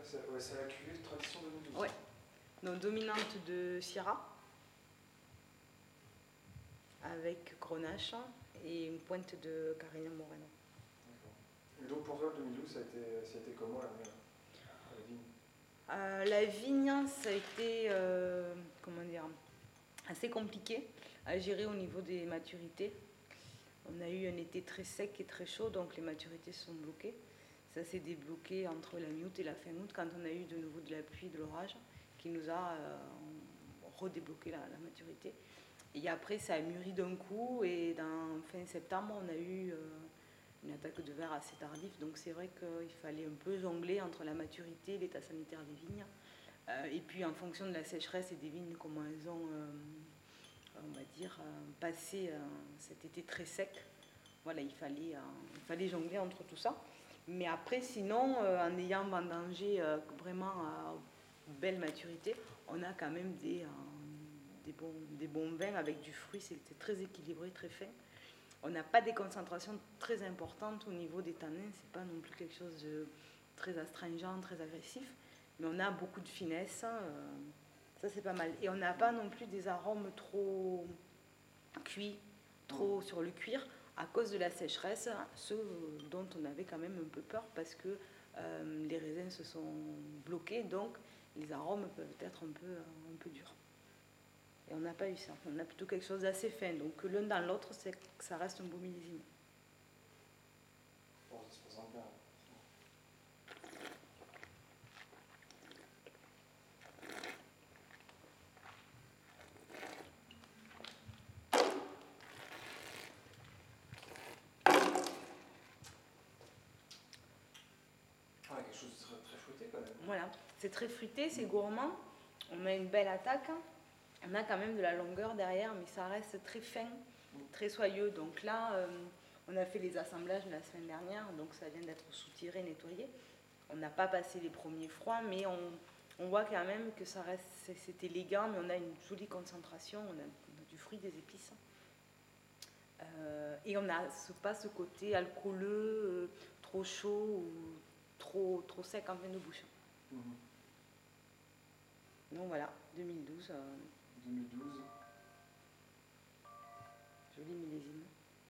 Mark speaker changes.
Speaker 1: c'est la cuvée de tradition 2012.
Speaker 2: Ouais. Donc dominante de Syrah, avec Grenache et une pointe de Carignan Moreno.
Speaker 1: D'accord. Et donc pour toi, 2012, ça a été comment la vigne?
Speaker 2: La vigne, ça a été comment dire, assez compliqué à gérer au niveau des maturités. On a eu un été très sec et très chaud, donc les maturités se sont bloquées. Ça s'est débloqué entre la mi-août et la fin août, quand on a eu de nouveau de la pluie, de l'orage, qui nous a redébloqué la maturité. Et après, ça a mûri d'un coup, et fin septembre, on a eu une attaque de ver assez tardive. Donc c'est vrai qu'il fallait un peu jongler entre la maturité, l'état sanitaire des vignes, et puis en fonction de la sécheresse et des vignes, comment elles ont, on va dire, passé cet été très sec. Voilà, il fallait jongler entre tout ça. Mais après, sinon, en ayant vendangé vraiment à belle maturité, on a quand même des bons vins avec du fruit. C'était très équilibré, très fin. On n'a pas des concentrations très importantes au niveau des tanins. C'est pas non plus quelque chose de très astringent, très agressif. Mais on a beaucoup de finesse. Ça, c'est pas mal. Et on n'a pas non plus des arômes trop cuits, trop sur le cuir, à cause de la sécheresse, ce dont on avait quand même un peu peur, parce que les raisins se sont bloqués, donc les arômes peuvent être un peu durs. Et on n'a pas eu ça. On a plutôt quelque chose d'assez fin. Donc l'un dans l'autre, c'est que ça reste un beau millésime.
Speaker 1: Bon, ça se présente bien. Quelque chose de très, très fruité quand même.
Speaker 2: Voilà, c'est très fruité, c'est gourmand. On a une belle attaque. On a quand même de la longueur derrière, mais ça reste très fin, très soyeux. Donc là, on a fait les assemblages la semaine dernière, donc ça vient d'être soutiré, nettoyé. On n'a pas passé les premiers froids, mais on voit quand même que ça reste, c'est élégant, mais on a une jolie concentration, on a du fruit, des épices. Et on n'a pas ce côté alcooleux, trop chaud ou trop sec en fin de bouche. Donc voilà, 2012.
Speaker 1: 2012.
Speaker 2: Joli millésime.